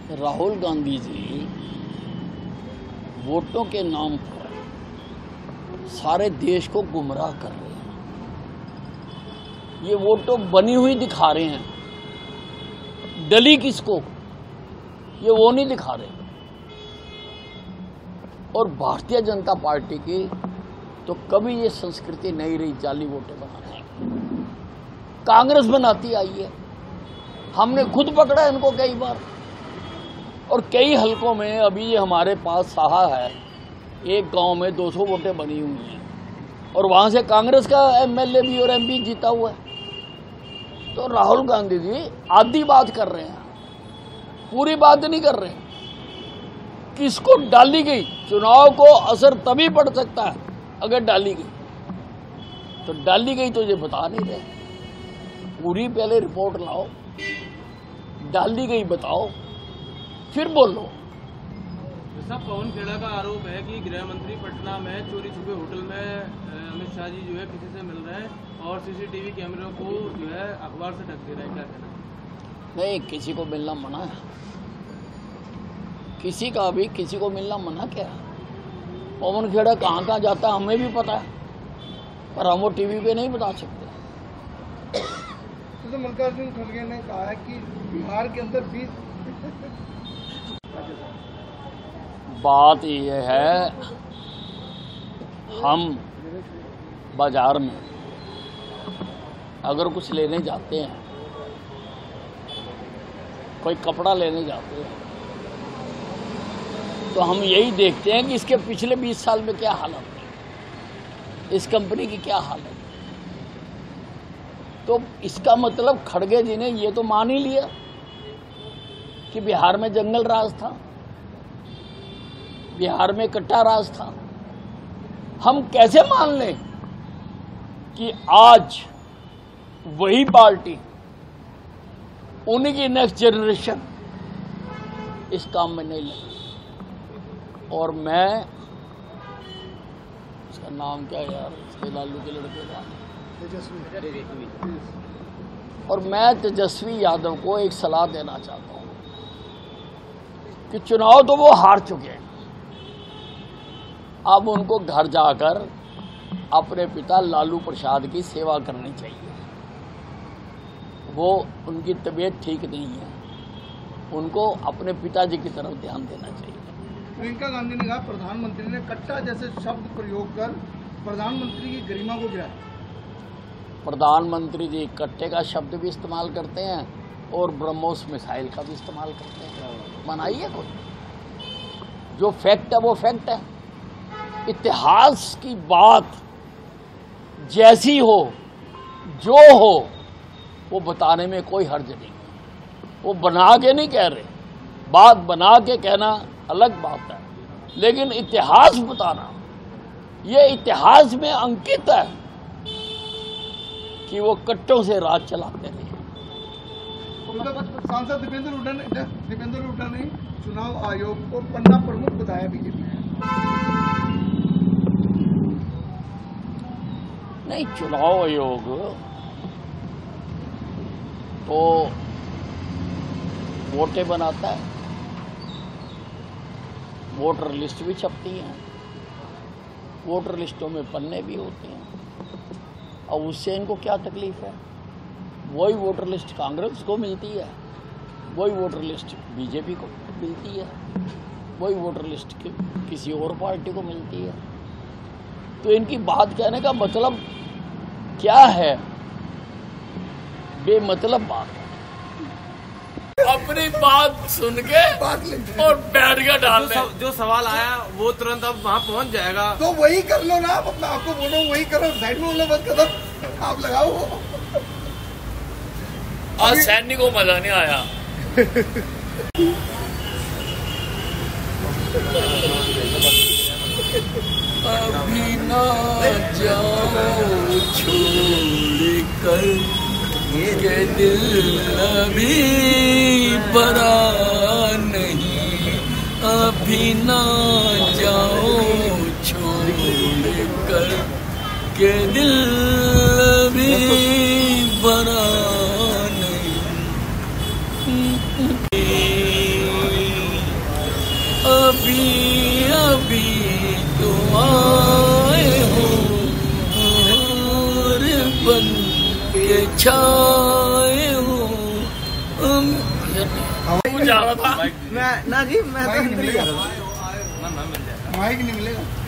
राहुल गांधी जी वोटों के नाम पर सारे देश को गुमराह कर रहे हैं। ये वोटों बनी हुई दिखा रहे हैं, डली किसको ये वो नहीं दिखा रहे। और भारतीय जनता पार्टी की तो कभी ये संस्कृति नहीं रही जाली वोटें बनाने की। कांग्रेस बनाती आई है, हमने खुद पकड़ा है इनको कई बार। और कई हलकों में अभी ये हमारे पास साहा है, एक गांव में 200 वोटें बनी हुई हैं और वहां से कांग्रेस का एमएलए भी और एमपी जीता हुआ है। तो राहुल गांधी जी आधी बात कर रहे हैं, पूरी बात नहीं कर रहे हैं। किसको डाली गई चुनाव को असर तभी पड़ सकता है अगर डाली गई, तो डाली गई तो ये बता नहीं रहे। पूरी पहले रिपोर्ट लाओ, डाली गई बताओ, फिर बोलो। साहब, पवन खेड़ा का आरोप है कि गृह मंत्री पटना में चोरी छुपे होटल में अमित शाह जी जो है किसी से मिल रहे हैं और सीसीटीवी कैमरों को जो है अखबार से ढक दे रहे हैं, क्या कहना? नहीं, किसी को मिलना मना है, किसी का भी किसी को मिलना मना क्या है। पवन खेड़ा कहाँ कहाँ जाता है हमें भी पता है, पर हम वो टीवी पे नहीं बता सकते। तो मल्लिकार्जुन खड़गे ने कहा है कि बिहार के अंदर 20 बात ये है, हम बाजार में अगर कुछ लेने जाते हैं, कोई कपड़ा लेने जाते हैं, तो हम यही देखते हैं कि इसके पिछले 20 साल में क्या हालत है, इस कंपनी की क्या हालत है। तो इसका मतलब खड़गे जी ने ये तो मान ही लिया कि बिहार में जंगल राज था, बिहार में कट्टा राज था। हम कैसे मान लें कि आज वही पार्टी, उन्हीं की नेक्स्ट जनरेशन इस काम में नहीं लगी। और मैं, उसका नाम क्या यार, इसके लालू के लड़के का, और मैं तेजस्वी यादव को एक सलाह देना चाहता हूं कि चुनाव तो वो हार चुके हैं, अब उनको घर जाकर अपने पिता लालू प्रसाद की सेवा करनी चाहिए। वो उनकी तबीयत ठीक नहीं है, उनको अपने पिताजी की तरफ ध्यान देना चाहिए। प्रियंका गांधी ने कहा प्रधानमंत्री ने कट्टा जैसे शब्द प्रयोग कर प्रधानमंत्री की गरिमा को गिराया। प्रधानमंत्री जी कट्टे का शब्द भी इस्तेमाल करते हैं और ब्रह्मोस मिसाइल का भी इस्तेमाल करते हैं। मनाइए कोई, जो फैक्ट है वो फैक्ट है। इतिहास की बात जैसी हो, जो हो, वो बताने में कोई हर्ज नहीं। वो बना के नहीं कह रहे, बात बना के कहना अलग बात है, लेकिन इतिहास बताना, ये इतिहास में अंकित है कि वो कट्टों से राज चलाते रहे। सांसद दीपेंद्र हुड्डा ने चुनाव आयोग को पन्ना प्रमुख बताया बीजेपी ने। नहीं, चुनाव आयोग तो वोटें बनाता है, वोटर लिस्ट भी छपती है, वोटर लिस्टों में पन्ने भी होते हैं। और उससे इनको क्या तकलीफ है? वही वोटर लिस्ट कांग्रेस को मिलती है, वही वोटर लिस्ट बीजेपी को मिलती है, वही वोटर लिस्ट किसी और पार्टी को मिलती है। तो इनकी बात कहने का मतलब क्या है? बेमतलब बात है। अपनी बात सुन के और बैठ के डालने, जो सवाल आया वो तुरंत अब वहाँ पहुँच जाएगा। तो वही कर लो ना, आप अपना आपको बोलो वही करो, साइड में बोलो मत करो, आप लगाओ। आज सैनी को मजा नहीं आया। अभी ना जाओ छोड़ कर के दिल अभी बड़ा नहीं, अभी ना जाओ छोड़ कर के दिल अभी बड़ा नहीं। अभी अभी तुम आए हो और बन के छाए हो। मैं ना जी मैं तो ना मिल जाएगा। माइक नहीं मिलेगा।